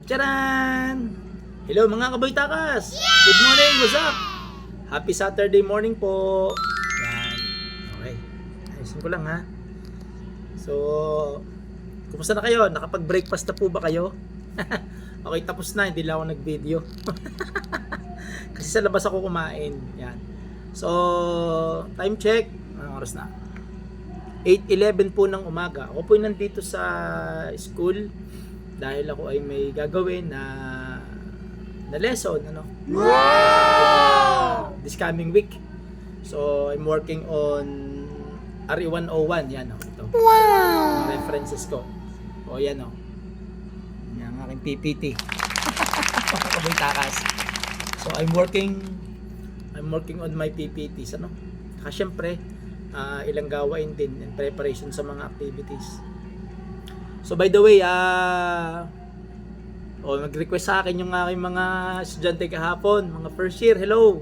Tcharan! Hello mga kaboytakas! Good morning! What's up? Happy Saturday morning po! Yan. Okay. Ayusin ko lang ha. So, kumusta na kayo? Nakapag-breakfast na po ba kayo? Okay, tapos na. Hindi lang ako nag-video. Kasi sa labas ako kumain. Yan. So, time check. Anong oras na? 8:11 po ng umaga. Ako po nandito sa school dahil ako ay may gagawin na lesson, ano? Wow! This coming week. So, I'm working on RE101. Yan, oh. Ito. Wow! References ko. O, yan, oh. Yan ang aking PPT. Kaboytakas. So, I'm working on my PPTs, ano? Kasi syempre, ilang gawain din in preparation sa mga activities. So by the way, nag-request sa akin yung aking mga estudyante kahapon, mga first year. Hello.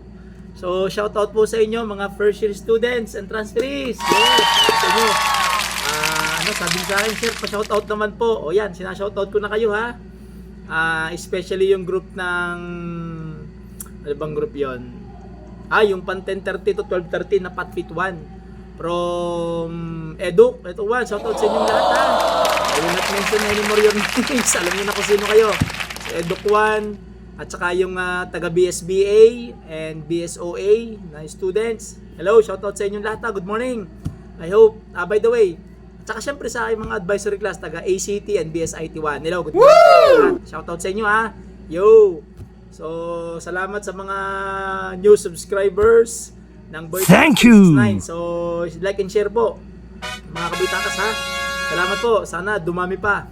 So shout out po sa inyo mga first year students and transferees. Yes, sa inyo. Sabi sa akin, sir, pa-shout out naman po. O yan, sina-shout out ko na kayo ha. Especially yung group ng ano bang group 'yon? Yung pan 10:30 to 12:30 na Patfit 1. From Eduk, ito one, shoutout sa inyong lahat ha. I will not mention anymore your names. Alam niyo na kung sino kayo. Si Eduk 1, at saka yung taga BSBA and BSOA na students. Hello, shoutout sa inyong lahat ha. Good morning. I hope, by the way, at saka syempre sa aking mga advisory class, taga ACT and BSIT 1. Hello, good morning. Shoutout sa inyo ha. Yo! So, salamat sa mga new subscribers ng Boy Thank you! 69. So, like and share po. Mga kaboytakas ha. Salamat po. Sana dumami pa.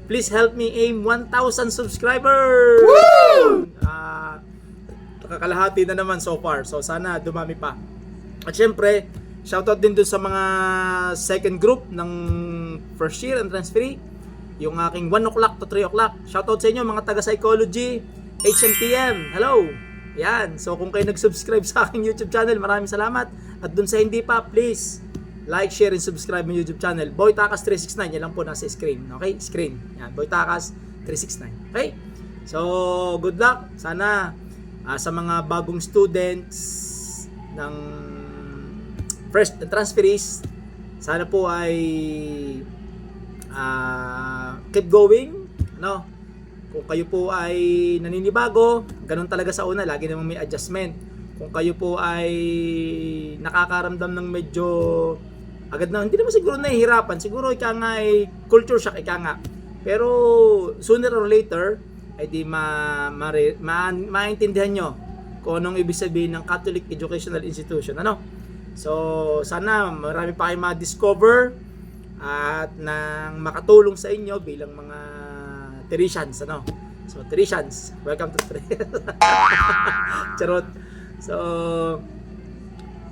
Please help me aim 1,000 subscribers! Woo! Kakalahati na naman so far. So, sana dumami pa. At syempre, shoutout din dun sa mga second group ng first year and transferee. Yung aking 1 o'clock to 3 o'clock. Shoutout sa inyo mga taga-psychology, HMPM. Hello! Yan. So kung kayo nag-subscribe sa aking YouTube channel, maraming salamat. At dun sa hindi pa, please like, share, and subscribe my YouTube channel. Boytakas 369. Yan lang po nasa screen. Okay? Screen. Yan. Boytakas 369. Okay? So, good luck. Sana sa mga bagong students ng first transferees, sana po ay keep going, no? Kung kayo po ay naninibago, ganun talaga sa una, lagi namang may adjustment. Kung kayo po ay nakakaramdam ng medyo agad na, hindi naman siguro nahihirapan, siguro ika nga ay culture shock, ika nga. Pero sooner or later, ay di maintindihan nyo kung anong ibig sabihin ng Catholic Educational Institution, ano? So, sana marami pa kayong ma-discover at nang makatulong sa inyo bilang mga Teresians, ano? So, Teresians, welcome to Charot. So,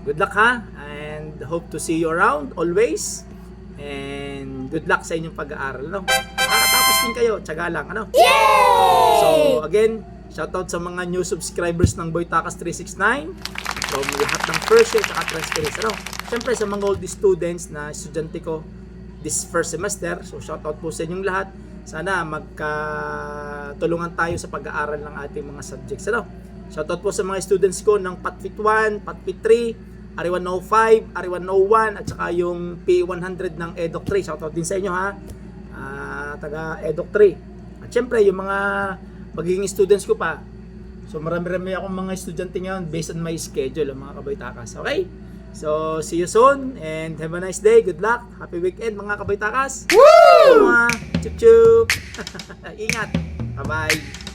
good luck ha, and hope to see you around always. And good luck sa inyong pag-aaral, no? Makakatapos din kayo, tiyaga lang, ano? Yay! So, again, shoutout sa mga new subscribers ng Boytakas 369 from lahat ng first year at transferees, ano? Siyempre, sa mga old students na estudyante ko this first semester, so shoutout po sa inyong lahat. Sana magkatulungan tayo sa pag-aaral ng ating mga subjects, ano? Shoutout po sa mga students ko ng Patfit 1, Patfit 3, RE105, RE101 at saka yung P100 ng EDOC 3. Shoutout din sa inyo ha. Taga EDOC 3. At syempre yung mga magiging students ko pa. So marami-rami akong mga estudyante ngayon based on my schedule, mga kaboytakas. Okay? So, see you soon and have a nice day. Good luck. Happy weekend mga kaboytakas. Woo! Chup chup. Ingat. Bye-bye.